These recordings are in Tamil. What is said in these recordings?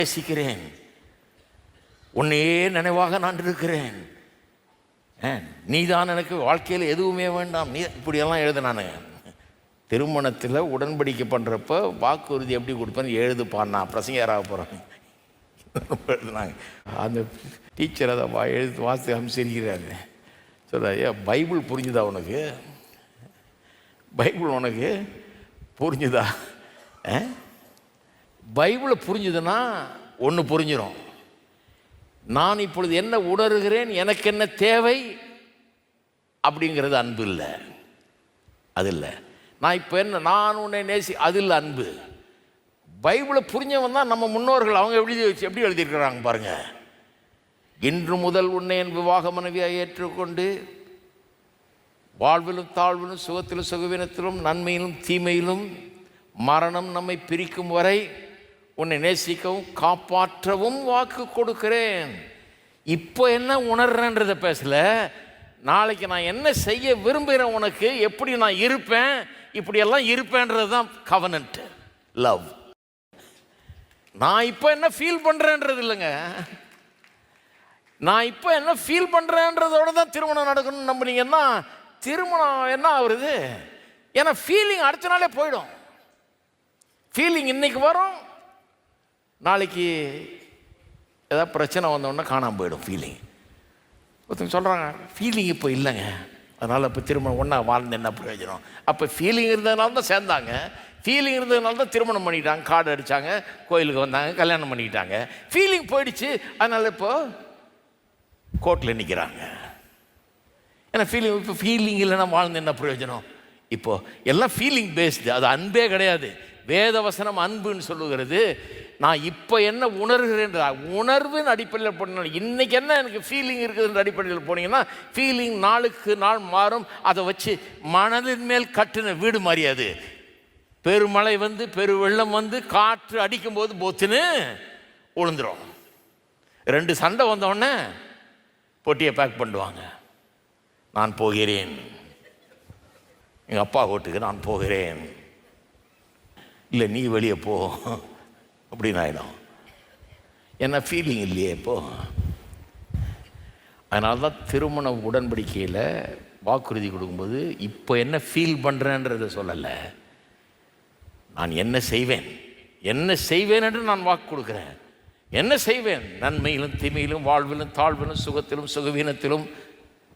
நேசிக்கிறேன், உன்னையே நினைவாக நான் இருக்கிறேன், நீதான் எனக்கு வாழ்க்கையில் எதுவுமே வேண்டாம், நீ இப்படியெல்லாம் எழுதுனானு. திருமணத்தில் உடன்படிக்கை பண்ணுறப்ப வாக்குறுதி எப்படி கொடுப்பேன்னு எழுதுப்பான், நான் பிரசங்கராக போகிறேன் எழுதுனாங்க. அந்த டீச்சர் அதை எழுத்து வாசி அனுப்பிச்சிருக்கிறாரு. சொல்ல, பைபிள் புரிஞ்சுதா உனக்கு? பைபிள் உனக்கு புரிஞ்சுதா? பைபிளை புரிஞ்சுதுன்னா ஒன்று புரிஞ்சிடும். நான் இப்பொழுது என்ன உணர்கிறேன், எனக்கு என்ன தேவை அப்படிங்கிறது அன்பு இல்லை. அது இல்லை. நான் இப்போ என்ன, நான் உன்னை அது இல்லை அன்பு. பைபிளை புரிஞ்சவன் தான் நம்ம முன்னோர்கள். அவங்க எப்படி எழுதியிருக்கிறாங்க பாருங்க. இன்று முதல் உன்னை என் விவாக மனைவியாக ஏற்றுக்கொண்டு வாழ்விலும் தாழ்விலும் சுகத்திலும் சுகவீனத்திலும் நன்மையிலும் தீமையிலும் மரணம் நம்மை பிரிக்கும் வரை உன்னை நேசிக்கவும் காப்பாற்றவும் வாக்கு கொடுக்கிறேன். இப்போ என்ன உணர்றேன்றதை பேசல, நாளைக்கு நான் என்ன செய்ய விரும்புகிறேன், உனக்கு எப்படி நான் இருப்பேன், இப்படியெல்லாம் இருப்பேன்றது தான் கவனன்ட் லவ். நான் இப்போ என்ன ஃபீல் பண்ணுறேன்றது இல்லைங்க, நான் இப்போ என்ன ஃபீல் பண்ணுறேன்றதோட தான் திருமணம் நடக்கணும்னு நம்புனீங்கன்னா திருமணம் என்ன ஆகுறது? ஏன்னா ஃபீலிங் அடுத்த நாளே போயிடும். ஃபீலிங் இன்னைக்கு வரும், நாளைக்கு ஏதாவது பிரச்சனை வந்தோடனே காணாமல் போயிடும் ஃபீலிங். ஒருத்தங்க சொல்கிறாங்க ஃபீலிங் இப்போ இல்லைங்க, அதனால் இப்போ திருமணம் ஒன்றா வாழ்ந்து என்ன பிரயோஜனம்? அப்போ ஃபீலிங் இருந்ததுனால தான் சேர்ந்தாங்க, ஃபீலிங் இருந்ததுனால தான் திருமணம் பண்ணிக்கிட்டாங்க, கார்டு அடித்தாங்க, கோயிலுக்கு வந்தாங்க, கல்யாணம் பண்ணிக்கிட்டாங்க. ஃபீலிங் போயிடுச்சு, அதனால் இப்போது கோர்ட்டில் நிற்கிறாங்க. ஏன்னா இப்போ ஃபீலிங் இல்லைன்னா வாழ்ந்து என்ன பிரயோஜனம்? இப்போது எல்லாம் ஃபீலிங் பேஸ்டு, அது அன்பே கிடையாது. வேதவசனம் அன்புன்னு சொல்லுகிறது. நான் இப்போ என்ன உணர்கிறேன், உணர்வின் அடிப்படையில் போன இன்றைக்கி என்ன எனக்கு ஃபீலிங் இருக்குதுன்ற அடிப்படையில் போனீங்கன்னா ஃபீலிங் நாளுக்கு நாள் மாறும். அதை வச்சு மனதின் மேல் கட்டின வீடு மாறியாது. பெருமழை வந்து பெரு வெள்ளம் வந்து காற்று அடிக்கும்போது போத்துன்னு விழுந்துடும். 2 சண்டை வந்தோடனே பொட்டியை பேக் பண்ணுவாங்க. நான் போகிறேன், எங்கள் அப்பா வீட்டுக்கு நான் போகிறேன், இல்லை நீ வெளியே போ அப்படின்னு ஆகிடும். ஏன்னா ஃபீலிங் இல்லையே இப்போது. அதனால தான் திருமண உடன்படிக்கையில் வாக்குறுதி கொடுக்கும்போது இப்போ என்ன ஃபீல் பண்ணுறேன்றதை சொல்லலை, நான் என்ன செய்வேன், என்ன செய்வேன் என்று நான் வாக்கு கொடுக்குறேன். என்ன செய்வேன்? நன்மையிலும் தீமையிலும் வாழ்விலும் தாழ்விலும் சுகத்திலும் சுகவீனத்திலும்,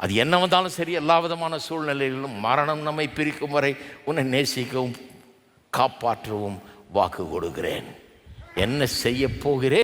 அது என்ன வந்தாலும் சரி, எல்லா விதமான சூழ்நிலைகளிலும் மரணம் நம்மை பிரிக்கும் வரை உன்னை நேசிக்கவும் காப்பாற்றவும் வாக்கு கொடுக்கிறேன். என்ன செய்ய போகிறேன்?